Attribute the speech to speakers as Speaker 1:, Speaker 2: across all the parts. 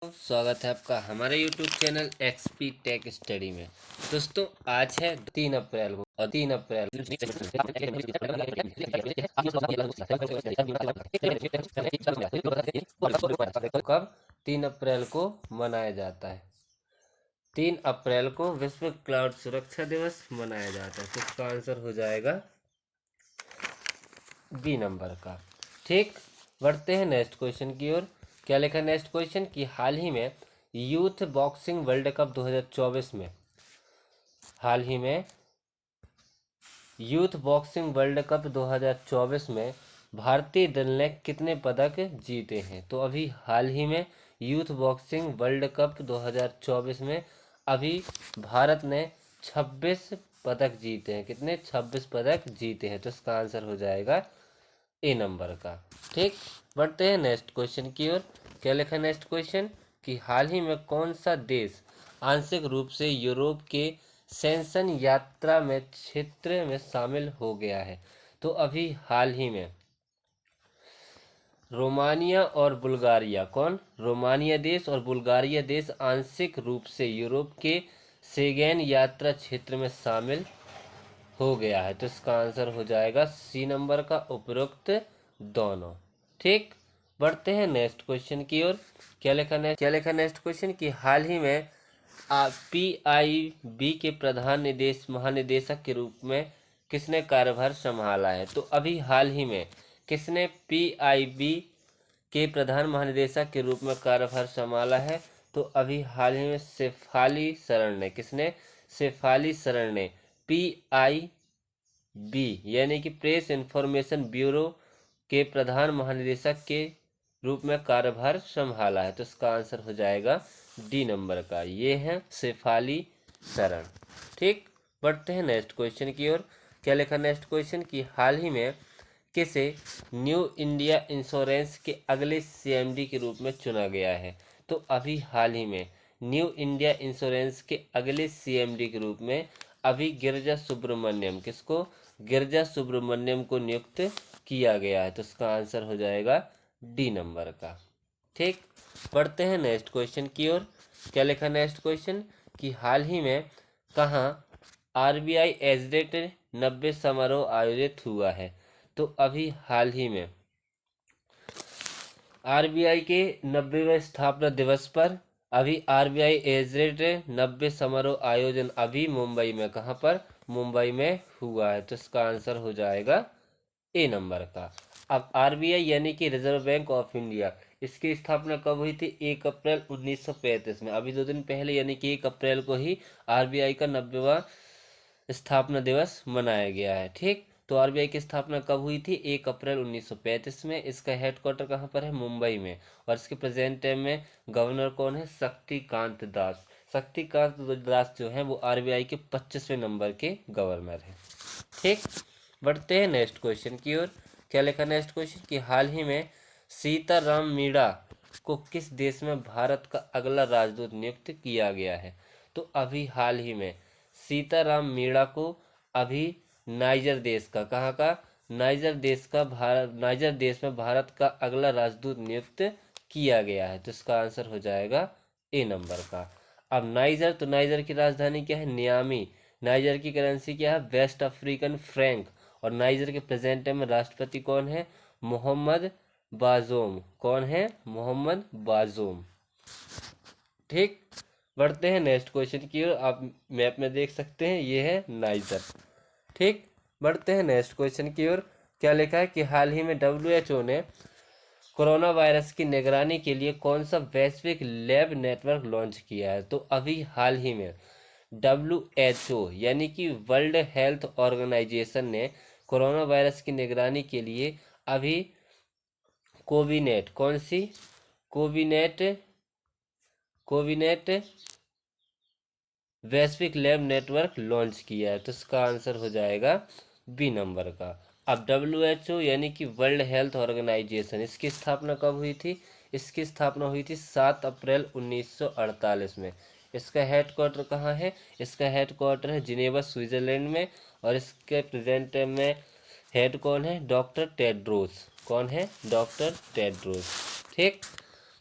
Speaker 1: स्वागत है आपका हमारे YouTube channel XP tech study में। दोस्तों आज है 3 अप्रैल को और 3 अप्रैल कब 3 अप्रैल को मनाया जाता है। 3 अप्रैल को विश्व क्लाउड सुरक्षा दिवस मनाया जाता है। तो इसका आंसर हो जाएगा बी नंबर का। ठीक, बढ़ते हैं नेक्स्ट क्वेश्चन की ओर। क्या लिखा नेक्स्ट क्वेश्चन कि हाल ही में यूथ बॉक्सिंग वर्ल्ड कप 2024 में यूथ बॉक्सिंग वर्ल्ड कप 2024 में भारतीय दल ने कितने पदक जीते हैं। तो अभी हाल ही में यूथ बॉक्सिंग वर्ल्ड कप 2024 में अभी भारत ने 26 पदक जीते हैं। कितने? 26 पदक जीते हैं। तो इसका आंसर हो जाएगा ए नंबर का। ठीक, बढ़ते हैं नेक्स्ट क्वेश्चन की ओर। क्या लिखा नेक्स्ट क्वेश्चन कि हाल ही में कौन सा देश आंशिक रूप से यूरोप के शेंगन यात्रा में क्षेत्र में शामिल हो गया है। तो अभी हाल ही में रोमानिया और बुल्गारिया रोमानिया देश और बुल्गारिया देश आंशिक रूप से यूरोप के शेंगेन यात्रा क्षेत्र में शामिल हो गया है। तो इसका आंसर हो जाएगा सी नंबर का, उपरोक्त दोनों। ठीक, बढ़ते हैं नेक्स्ट क्वेश्चन की ओर। क्या लिखा नेक्स्ट क्वेश्चन कि हाल ही में PIB के प्रधान महानिदेशक के रूप में किसने कार्यभार संभाला है। तो अभी हाल ही में किसने PIB के प्रधान महानिदेशक के रूप में कार्यभार संभाला है। तो अभी हाल ही में शेफाली शरण ने PIB यानी कि प्रेस इंफॉर्मेशन ब्यूरो के प्रधान महानिदेशक के रूप में कार्यभार संभाला है। तो इसका आंसर हो जाएगा डी नंबर का, ये है शेफाली शरण। ठीक, बढ़ते हैं नेक्स्ट क्वेश्चन की ओर। क्या लिखा नेक्स्ट क्वेश्चन कि हाल ही में किसे न्यू इंडिया इंश्योरेंस के अगले CMD के रूप में चुना गया है। तो अभी हाल ही में न्यू इंडिया इंश्योरेंस के अगले CMD के रूप में अभी गिरिजा सुब्रमण्यम को नियुक्त किया गया है। तो इसका आंसर हो जाएगा डी नंबर का। ठीक, बढ़ते हैं नेक्स्ट क्वेश्चन की ओर। क्या लिखा नेक्स्ट क्वेश्चन कि हाल ही में कहाँ RBI एजेट 90 समारोह आयोजित हुआ है। तो अभी हाल ही में RBI के 90वें स्थापना दिवस पर अभी RBI एजेट 90 समारोह आयोजन अभी मुंबई में कहाँ पर? मुंबई में हुआ है। तो इसका आंसर हो जाएगा ए नंबर का। अब RBI यानी कि रिजर्व बैंक ऑफ इंडिया, इसकी स्थापना कब हुई थी? 1 अप्रैल 1935 में। अभी 2 दिन पहले यानी कि 1 अप्रैल को ही RBI का 90वां स्थापना दिवस मनाया गया है। ठीक, तो RBI की स्थापना कब हुई थी? 1 अप्रैल 1935 में। इसका हेडक्वार्टर कहाँ पर है? मुंबई में। और इसके प्रेजेंट टाइम में गवर्नर कौन है? शक्तिकांत दास जो है वो RBI के 25वें नंबर के गवर्नर है। ठीक, बढ़ते हैं नेक्स्ट क्वेश्चन की ओर। क्या लिखा नेक्स्ट क्वेश्चन कि हाल ही में सीताराम मीणा को किस देश में भारत का अगला राजदूत नियुक्त किया गया है। तो अभी हाल ही में सीताराम मीणा को अभी नाइजर देश का नाइजर देश में भारत का अगला राजदूत नियुक्त किया गया है। तो इसका आंसर हो जाएगा ए नंबर का। अब नाइजर की राजधानी क्या है? नियामी। नाइजर की करेंसी क्या है? West African franc. और नाइजर के प्रेजेंट टाइम में राष्ट्रपति कौन है? मोहम्मद बाजोम। ठीक, बढ़ते हैं नेक्स्ट क्वेश्चन की ओर। आप मैप में देख सकते हैं, ये है नाइजर। ठीक, बढ़ते हैं नेक्स्ट क्वेश्चन की ओर। क्या लिखा है कि हाल ही में WHO ने कोरोना वायरस की निगरानी के लिए कौन सा वैश्विक लैब नेटवर्क लॉन्च किया है। तो अभी हाल ही में WHO यानी कि वर्ल्ड हेल्थ ऑर्गेनाइजेशन ने कोरोना वायरस की निगरानी के लिए अभी कोविनेट वैश्विक लैब नेटवर्क लॉन्च किया है। तो इसका आंसर हो जाएगा बी नंबर का। अब WHO यानी कि वर्ल्ड हेल्थ ऑर्गेनाइजेशन, इसकी स्थापना कब हुई थी? इसकी स्थापना हुई थी 7 अप्रैल 1948 में। इसका हेडक्वार्टर कहाँ है? इसका हेडक्वार्टर है जिनेवा, स्विट्जरलैंड में। और इसके प्रेजेंट में हेड कौन है? Doctor Tedros. कौन है? Doctor Tedros. ठीक,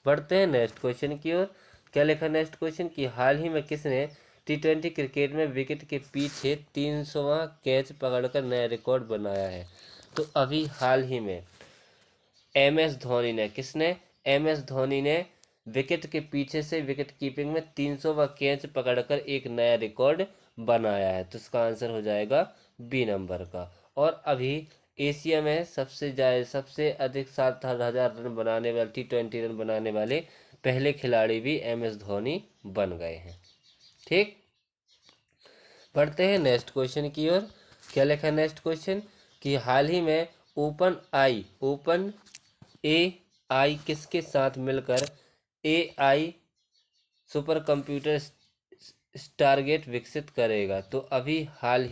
Speaker 1: बढ़ते हैं नेक्स्ट क्वेश्चन की ओर। क्या लिखा नेक्स्ट क्वेश्चन कि हाल ही में किसने T20 क्रिकेट में विकेट के पीछे 300वां कैच पकड़कर नया रिकॉर्ड बनाया है? तो अभी हाल ही में MS धोनी ने, किसने? MS धोनी ने विकेट के पीछे से विकेट कीपिंग में 300वां कैच पकड़कर एक नया रिकॉर्ड बनाया है। तो इसका आंसर हो जाएगा बी नंबर का। और अभी एशिया में सबसे अधिक 7,000 रन बनाने वाले, T20 रन बनाने वाले पहले खिलाड़ी भी MS धोनी बन गए हैं। ठीक, बढ़ते हैं नेक्स्ट क्वेश्चन की ओर। क्या लिखा है नेक्स्ट क्वेश्चन कि हाल ही में ओपन AI किसके साथ मिलकर AI सुपर कंप्यूटर स्टारगेट विकसित करेगा? तो अभी हाल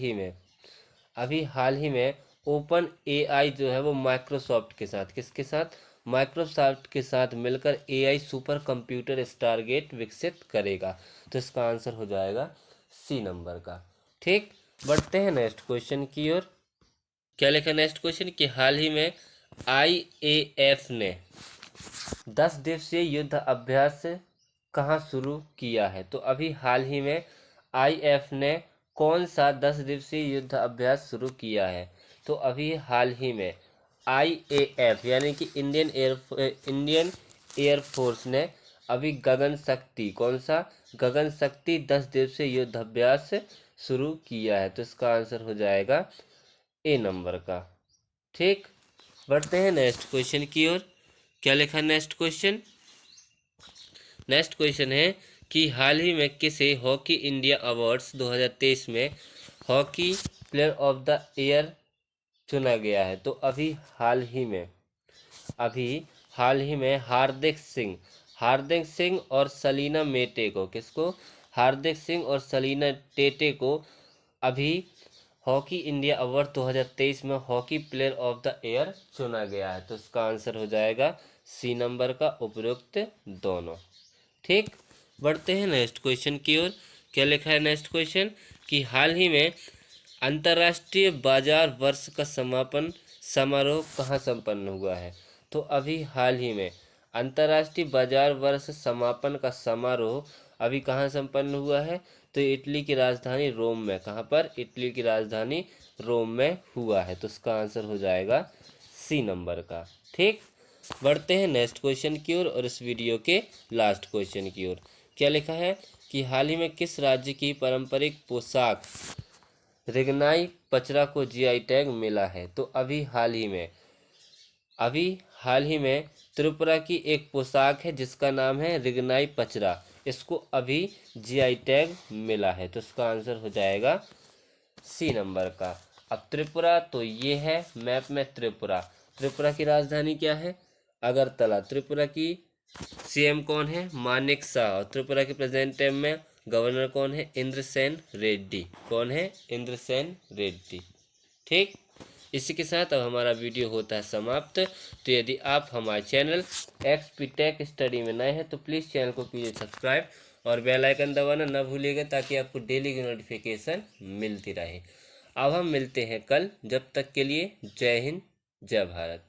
Speaker 1: ही में ओपन AI जो है वो माइक्रोसॉफ्ट के साथ, किसके साथ? माइक्रोसॉफ्ट के साथ मिलकर AI सुपर कंप्यूटर स्टारगेट विकसित करेगा। तो इसका आंसर हो जाएगा सी नंबर का। ठीक, बढ़ते हैं नेक्स्ट क्वेश्चन की ओर। क्या लिखा नेक्स्ट क्वेश्चन कि हाल ही में IAF ने 10 दिवसीय युद्ध अभ्यास कहाँ शुरू किया है? तो अभी हाल ही में IAF ने कौन सा 10 दिवसीय युद्ध अभ्यास शुरू किया है? तो अभी हाल ही में IAF यानी कि इंडियन एयरफोर्स ने अभी गगन शक्ति, कौन सा? गगन शक्ति 10 दिवसीय युद्ध अभ्यास शुरू किया है। तो इसका आंसर हो जाएगा ए नंबर का। ठीक, बढ़ते हैं नेक्स्ट क्वेश्चन की ओर। क्या लिखा है नेक्स्ट क्वेश्चन? नेक्स्ट क्वेश्चन है कि हाल ही में किसे हॉकी इंडिया अवार्ड्स 2023 में hockey player of the year चुना गया है? तो अभी हाल ही में हार्दिक सिंह और सलीना मेटे को, किसको? हार्दिक सिंह और सलीना टेटे को अभी हॉकी इंडिया अवार्ड 2023 में hockey player of the year चुना गया है। तो इसका आंसर हो जाएगा सी नंबर का, उपरोक्त दोनों। ठीक, बढ़ते हैं नेक्स्ट क्वेश्चन की ओर। क्या लिखा है नेक्स्ट क्वेश्चन कि हाल ही में अंतर्राष्ट्रीय बाजार वर्ष का समापन समारोह कहाँ संपन्न हुआ है? तो अभी हाल ही में अंतर्राष्ट्रीय बाजार वर्ष समापन का समारोह अभी कहाँ संपन्न हुआ है? तो इटली की राजधानी रोम में। कहाँ पर? इटली की राजधानी रोम में हुआ है। तो इसका आंसर हो जाएगा सी नंबर का। ठीक, बढ़ते हैं नेक्स्ट क्वेश्चन की ओर और इस वीडियो के लास्ट क्वेश्चन की ओर। क्या लिखा है कि हाल ही में किस राज्य की पारंपरिक पोशाक रिगनाई पचरा को GI टैग मिला है? तो अभी हाल ही में त्रिपुरा की एक पोशाक है जिसका नाम है रिगनाई पचरा, इसको अभी GI टैग मिला है। तो इसका आंसर हो जाएगा सी नंबर का। अब त्रिपुरा, तो ये है मैप में त्रिपुरा की राजधानी क्या है? अगरतला। त्रिपुरा की CM कौन है? मानिक शाह। और त्रिपुरा के प्रेजेंट टाइम में गवर्नर कौन है? इंद्रसेन रेड्डी। कौन है? इंद्रसेन रेड्डी। ठीक, इसी के साथ अब हमारा वीडियो होता है समाप्त। तो यदि आप हमारे चैनल XP टेक स्टडी में नए हैं तो प्लीज़ चैनल को कीजिए सब्सक्राइब और बेल आइकन दबाना न भूलिएगा ताकि आपको डेली की नोटिफिकेशन मिलती रहे। अब हम मिलते हैं कल, जब तक के लिए जय हिंद, जय भारत।